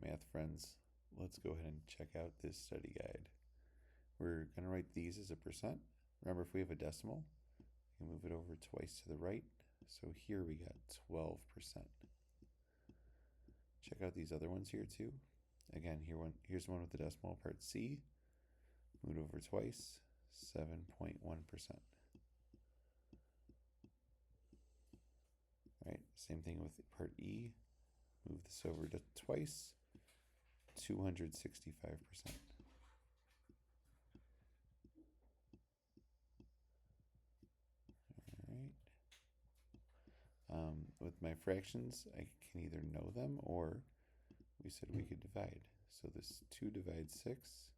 right, math friends, let's go ahead and check out this study guide. We're going to write these as a percent. Remember, if we have a decimal, we can move it over twice to the right. So here we got 12%. Check out these other ones here too. Again, here's one with the decimal, part C. Move it over twice, 7.1%. Right, same thing with part E. Move this over to twice, 265%. All right. With my fractions, I can either know them or we said we could divide. So this 2 divides 6,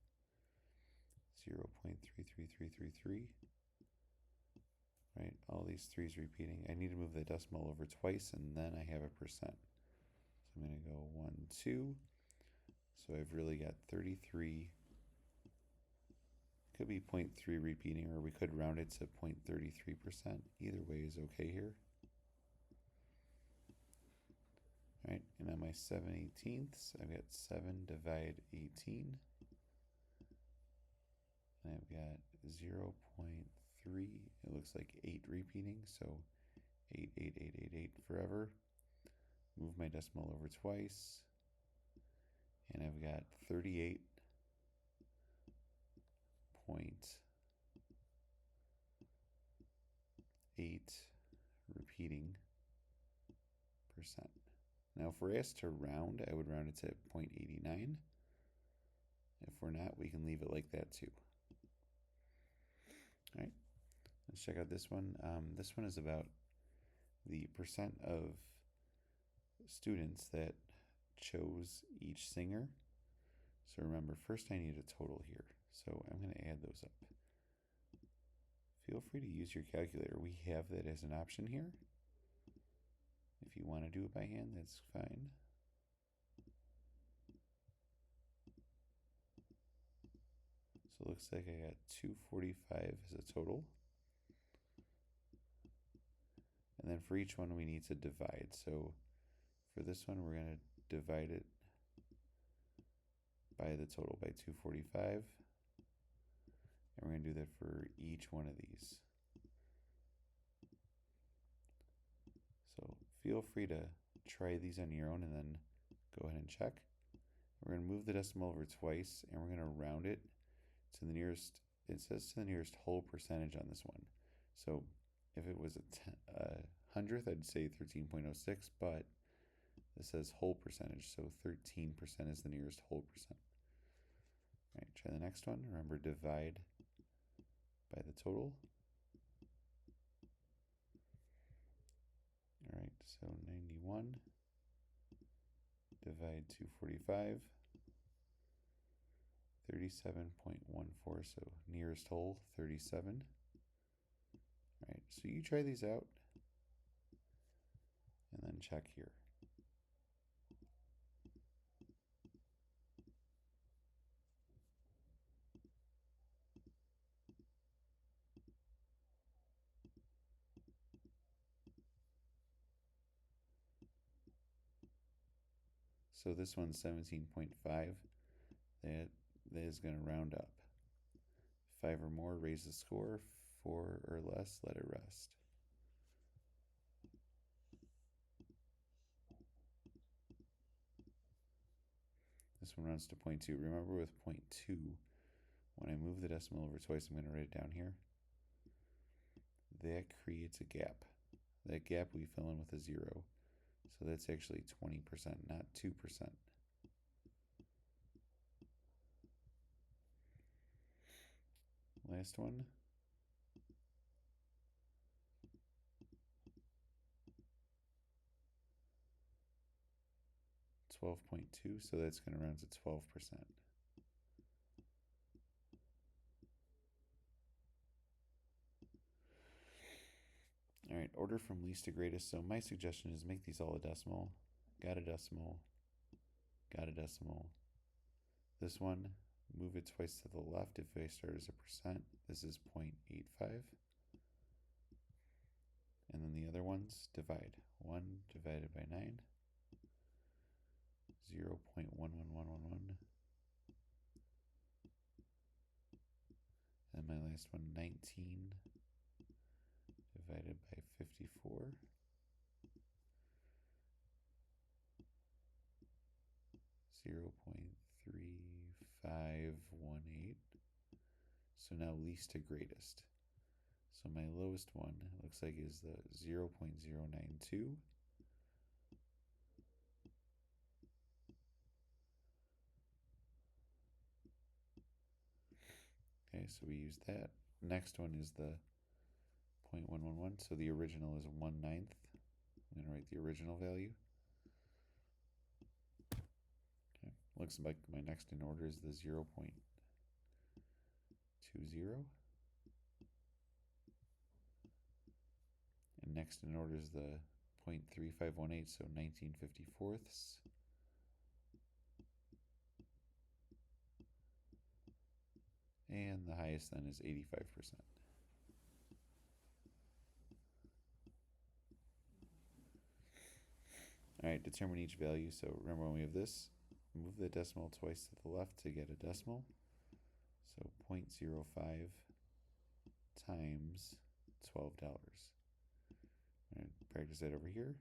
0.33333. Right, all these 3's repeating. I need to move the decimal over twice and then I have a percent. So I'm going to go 1, 2. So I've really got 33. Could be 0.3 repeating, or we could round it to 0.33%. Either way is okay here. All right, and on my 7/18ths, I've got 7 divide 18. And I've got 0.3, it looks like 8 repeating, so 8, 8, 8, 8, 8 forever. Move my decimal over twice, and I've got 38.8 repeating percent. Now, if we're asked to round, I would round it to 0.89. If we're not, we can leave it like that too. All right, let's check out this one. This one is about the percent of students that chose each singer. So remember, first I need a total here. So I'm going to add those up. Feel free to use your calculator. We have that as an option here. If you want to do it by hand, that's fine. So it looks like I got 245 as a total. And then for each one we need to divide. So for this one we're going to divide it by the total, by 245. And we're going to do that for each one of these. So feel free to try these on your own and then go ahead and check. We're going to move the decimal over twice and we're going to round it to the nearest, it says to the nearest whole percentage on this one. So if it was a hundredth, I'd say 13.06, but this says whole percentage, so 13% is the nearest whole percent. All right, try the next one. Remember, divide by the total. All right, so 91 divide 245, 37.14, so nearest whole, 37. All right, so you try these out and then check here. So this one's 17.5. That is going to round up. 5 or more, raise the score. 4 or less, let it rest. This one runs to 0.2. Remember, with 0.2, when I move the decimal over twice, I'm going to write it down here. That creates a gap. That gap we fill in with a 0. So that's actually 20%, not 2%. Last one. 12.2, so that's going to round to 12%. All right, order from least to greatest. So my suggestion is make these all a decimal. Got a decimal. Got a decimal. This one, move it twice to the left if I start as a percent. This is 0.85. And then the other ones, divide. 1 divided by 9. 0.11111. And my last one, 19 divided by 54. 0.3518. So now least to greatest. So my lowest one looks like is the 0.092. Okay, so we use that. Next one is the 0.111. So the original is 1/9. I'm going to write the original value. Okay. Looks like my next in order is the 0.20. And next in order is the 0.3518, so 19/54. And the highest then is 85%. All right, determine each value. So remember when we have this, move the decimal twice to the left to get a decimal. So 0.05 times $12. I'm going to practice that over here.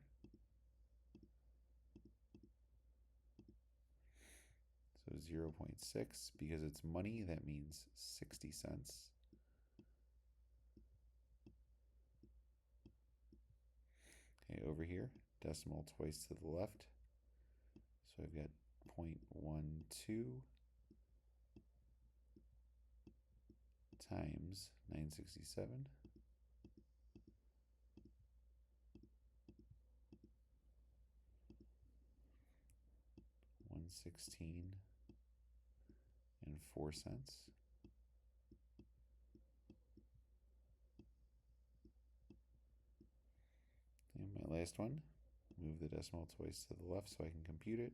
So 0.6, because it's money, that means 60 cents. Okay, over here, decimal twice to the left. So I've got 0.12 times 967. $1.1604. And my last one, move the decimal twice to the left so I can compute it.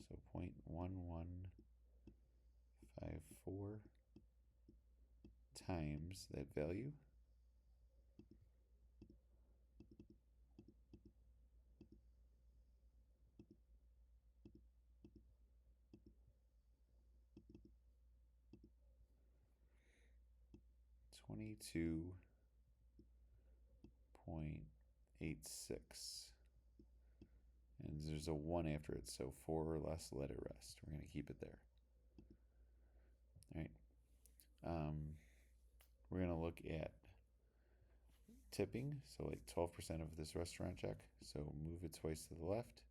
So 0.1154 times that value. $22.86. And there's a 1 after it, so 4 or less, let it rest. We're going to keep it there. All right. We're going to look at tipping, so like 12% of this restaurant check. So move it twice to the left.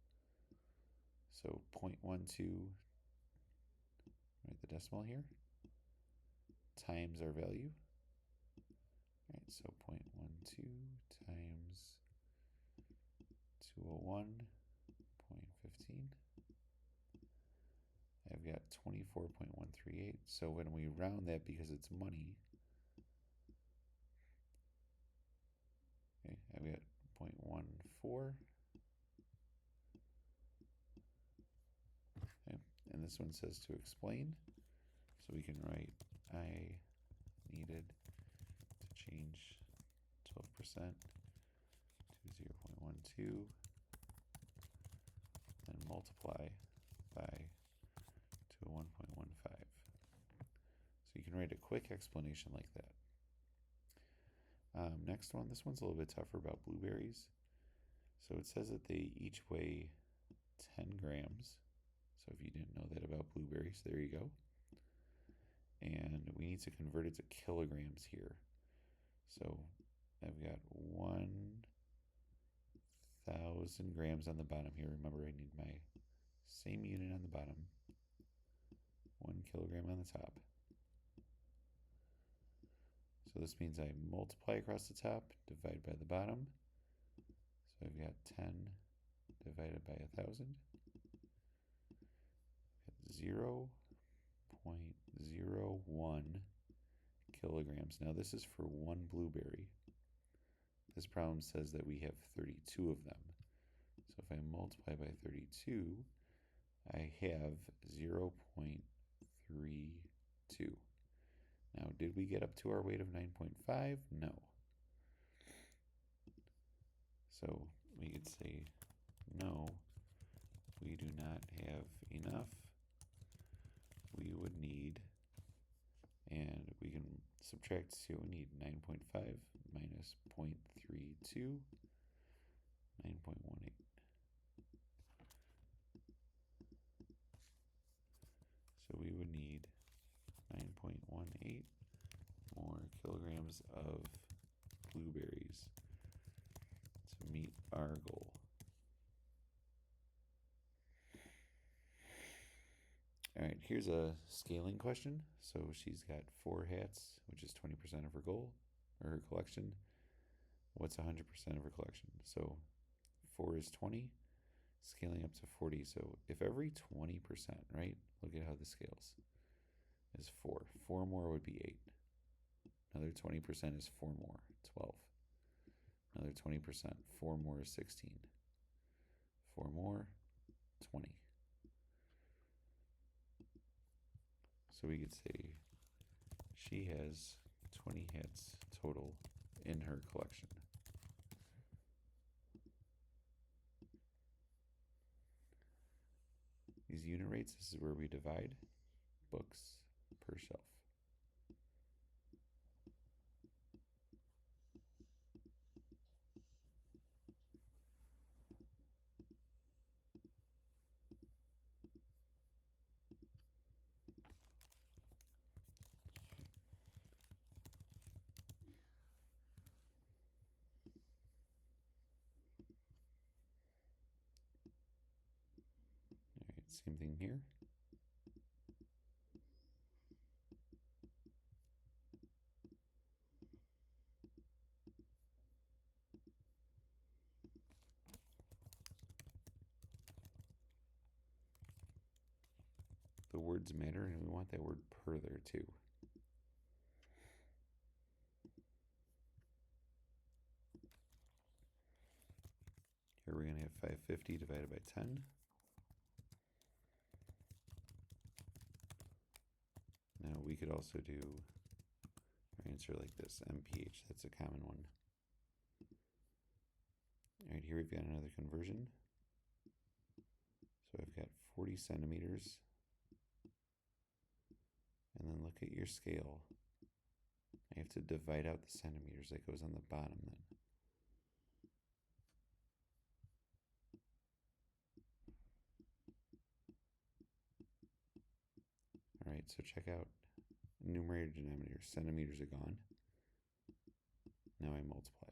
So 0.12, write the decimal here, times our value. All right, so 0.12 times 201.15. I've got 24.138. So when we round that, because it's money, okay, I've got 0.14. Okay, and this one says to explain. So we can write I needed to change 12% to 0.12 and multiply by 1.15. So you can write a quick explanation like that. Next one, this one's a little bit tougher about blueberries. So it says that they each weigh 10 grams. So if you didn't know that about blueberries, there you go. And we need to convert it to kilograms here. So I've got 1,000 grams on the bottom here. Remember, I need my same unit on the bottom. 1 kilogram on the top. So this means I multiply across the top, divide by the bottom. So I've got 10 divided by 1,000. 0.01 kilograms. Now this is for one blueberry. This problem says that we have 32 of them. So if I multiply by 32, I have 0.32. Now, did we get up to our weight of 9.5? No. So we could say, no, we do not have enough. We would need, and we can subtract to see what we need, 9.5 minus 0.32, 9.18. So we would need 9.18 more kilograms of blueberries to meet our goal. All right, here's a scaling question. So she's got 4 hats, which is 20% of her goal, or her collection. What's 100% of her collection? So 4 is 20, scaling up to 40. So if every 20%, right, look at how this scales, is 4. 4 more would be 8. Another 20% is 4 more, 12. Another 20%, 4 more is 16. 4 more, 20. So we could say she has 20 hats total in her collection. These unit rates, this is where we divide books per shelf. All right, same thing here. The words matter, and we want that word per there too. Here we're going to have 550 divided by 10. Now we could also do our answer like this, MPH, that's a common one. All right, here we've got another conversion. So I've got 40 centimeters. And then look at your scale. I have to divide out the centimeters that goes on the bottom then. All right, so check out numerator, denominator. Centimeters are gone. Now I multiply.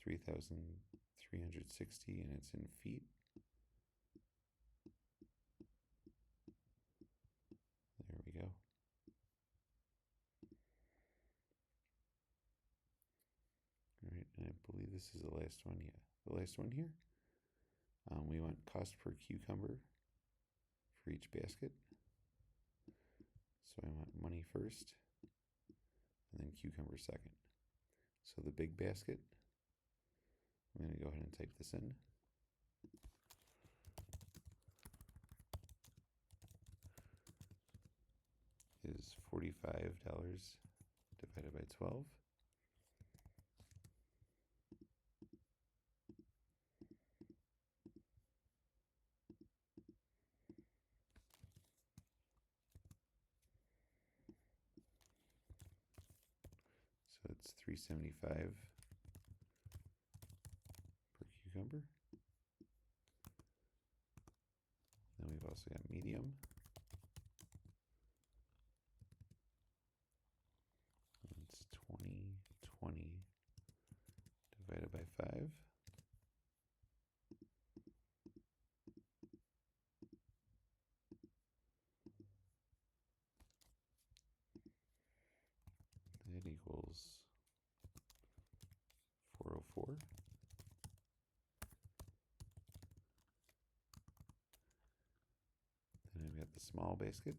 $3,360, and it's in feet. There we go. All right, and I believe this is the last one. Yeah, the last one here. We want cost per cucumber for each basket. So I want money first, and then cucumber second. So the big basket, I'm going to go ahead and type this in. Is $45 divided by 12. So it's $3.75 per cucumber. Then we've also got medium. It's 20 divided by 5. That equals 404. Then I've got the small basket.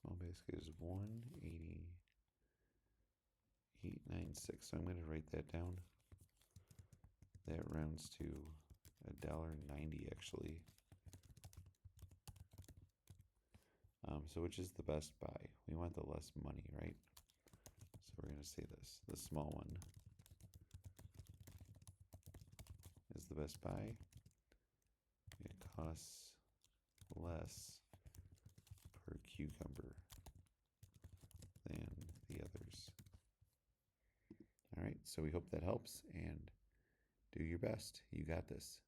small basket is 188.96. So I'm going to write that down. That rounds to $1.90 actually. So which is the best buy? We want the less money, right? So we're going to say this. The small one is the best buy. It costs less per cucumber than the others. All right, so we hope that helps, and do your best. You got this.